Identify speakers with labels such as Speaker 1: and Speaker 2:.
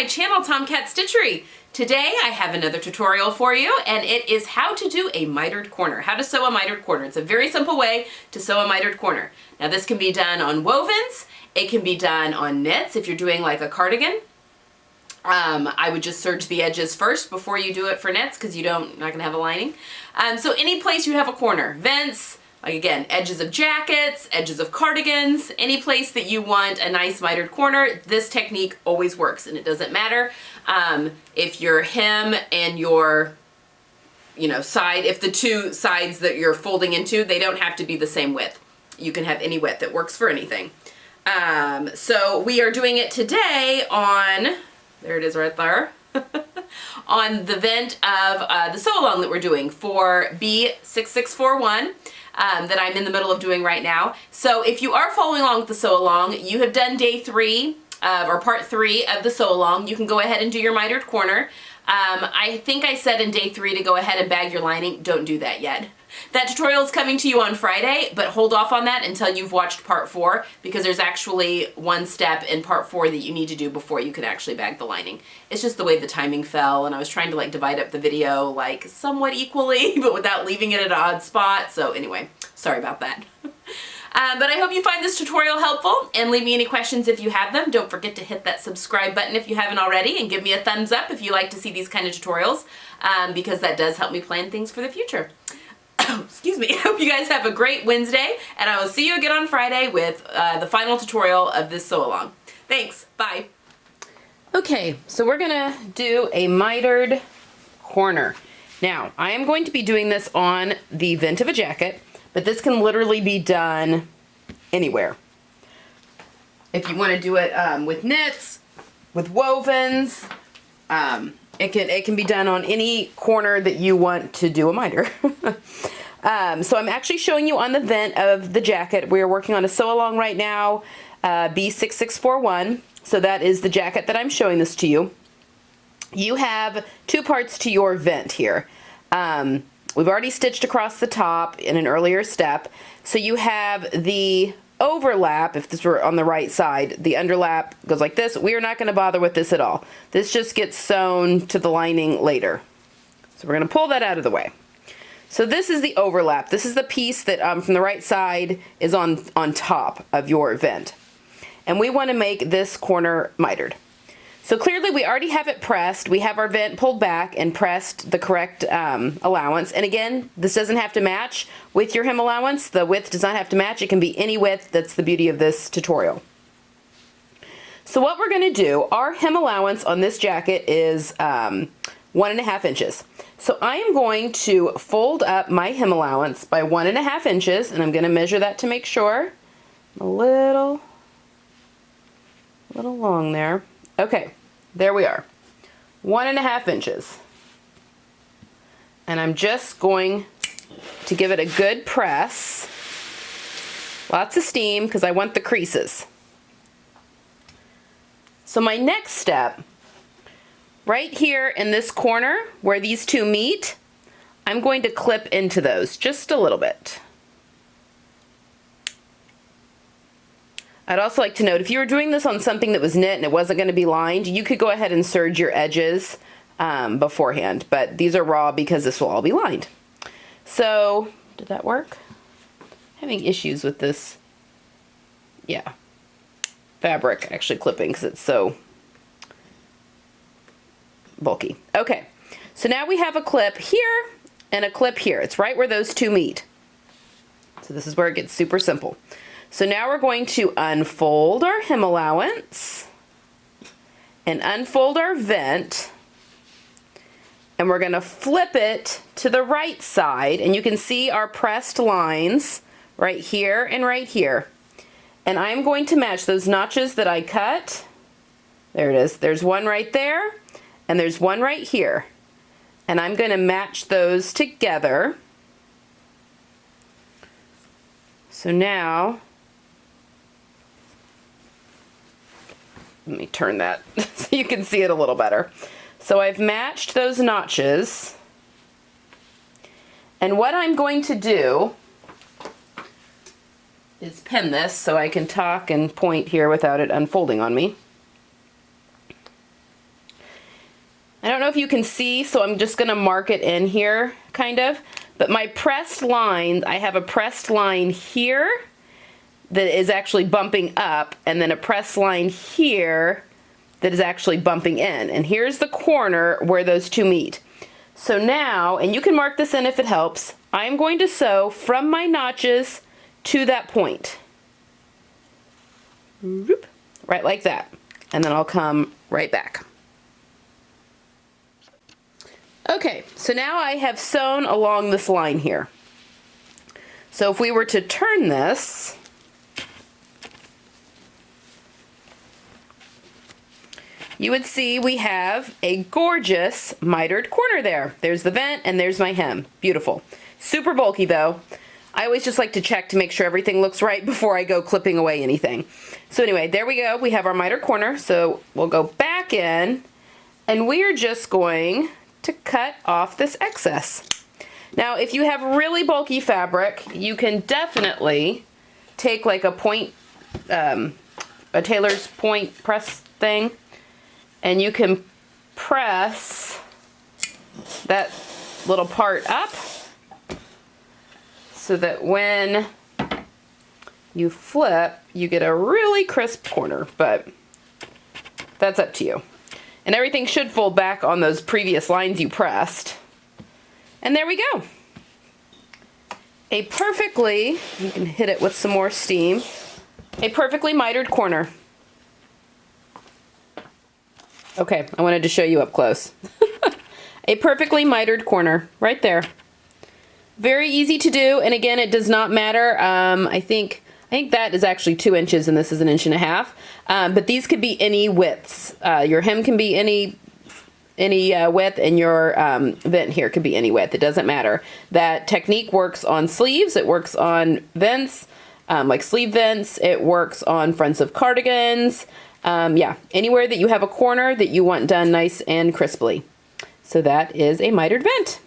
Speaker 1: my channel, TomKat Stitchery. Today I have another tutorial for you, and it is how to do a mitered corner, how to sew a mitered corner. It's a very simple way to sew a mitered corner. Now this can be done on wovens, it can be done on knits if you're doing like a cardigan. I would just serge the edges first before you do it for knits because you're not going to have a lining. So any place you have a corner, vents, like again, edges of jackets, edges of cardigans, any place that you want a nice mitered corner, this technique always works, and it doesn't matter if your hem and your side, if the two sides that you're folding into, they don't have to be the same width. You can have any width, it works for anything. So we are doing it today on, there it is right there, on the vent of the sew along that we're doing for B6641. That I'm in the middle of doing right now. So if you are following along with the sew along, you have done day 3 or part 3 of the sew along. You can go ahead and do your mitered corner. I think I said in day 3 to go ahead and bag your lining. Don't do that yet. That tutorial is coming to you on Friday, but hold off on that until you've watched part 4 because there's actually one step in part 4 that you need to do before you can actually bag the lining. It's just the way the timing fell, and I was trying to like divide up the video like somewhat equally, but without leaving it at an odd spot. So anyway, sorry about that. But I hope you find this tutorial helpful, and leave me any questions if you have them. Don't forget to hit that subscribe button if you haven't already, and give me a thumbs up if you like to see these kind of tutorials, because that does help me plan things for the future. Excuse me. I hope you guys have a great Wednesday, and I will see you again on Friday with the final tutorial of this sew along. Thanks. Bye. Okay, so we're gonna do a mitered corner. Now, I am going to be doing this on the vent of a jacket, but this can literally be done anywhere. If you want to do it with knits, with wovens, it can be done on any corner that you want to do a miter. So I'm actually showing you on the vent of the jacket. We're working on a sew along right now, B6641. So that is the jacket that I'm showing this to you. You have 2 parts to your vent here. We've already stitched across the top in an earlier step. So you have the overlap, if this were on the right side, the underlap goes like this. We are not going to bother with this at all. This just gets sewn to the lining later. So we're going to pull that out of the way. So this is the overlap. This is the piece that from the right side is on top of your vent. And we want to make this corner mitered. So clearly we already have it pressed. We have our vent pulled back and pressed the correct allowance. And again, this doesn't have to match with your hem allowance. The width does not have to match. It can be any width. That's the beauty of this tutorial. So what we're going to do, our hem allowance on this jacket is 1.5 inches. So I am going to fold up my hem allowance by 1.5 inches, and I'm going to measure that to make sure. A little long there. Okay, there we are. 1.5 inches. And I'm just going to give it a good press. Lots of steam because I want the creases. So my next step, right here in this corner where these two meet, I'm going to clip into those just a little bit. I'd also like to note, if you were doing this on something that was knit and it wasn't going to be lined, you could go ahead and serge your edges beforehand, but these are raw because this will all be lined. So, did that work? Having issues with this, yeah, fabric actually clipping because it's so bulky. Okay, so now we have a clip here and a clip here. It's right where those two meet. So this is where it gets super simple. So now we're going to unfold our hem allowance and unfold our vent, and we're going to flip it to the right side, and you can see our pressed lines right here and right here. And I'm going to match those notches that I cut. There it is. There's one right there, and there's one right here. And I'm going to match those together. So now, let me turn that so you can see it a little better. So I've matched those notches, and what I'm going to do is pin this so I can talk and point here without it unfolding on me. if you can see, so I'm just gonna mark it in here, kind of. But my pressed lines, I have a pressed line here that is actually bumping up, and then a pressed line here that is actually bumping in. And here's the corner where those two meet. So now, and you can mark this in if it helps, I'm going to sew from my notches to that point. Right like that. And then I'll come right back. Okay, so now I have sewn along this line here. So if we were to turn this, you would see we have a gorgeous mitered corner there. There's the vent and there's my hem. Beautiful. Super bulky though. I always just like to check to make sure everything looks right before I go clipping away anything. So anyway, there we go. We have our mitered corner. So we'll go back in and we're just going to cut off this excess. Now, if you have really bulky fabric, you can definitely take like a point, a tailor's point press thing, and you can press that little part up so that when you flip, you get a really crisp corner, but that's up to you. And everything should fold back on those previous lines you pressed. And there we go. A perfectly, you can hit it with some more steam, a perfectly mitered corner. Okay, I wanted to show you up close. A perfectly mitered corner, right there. Very easy to do, and again, it does not matter. I think that is actually 2 inches and this is 1.5 inches. But these could be any widths. Your hem can be any width, and your vent here could be any width. It doesn't matter. That technique works on sleeves. It works on vents, like sleeve vents. It works on fronts of cardigans. Yeah, anywhere that you have a corner that you want done nice and crisply. So that is a mitered vent.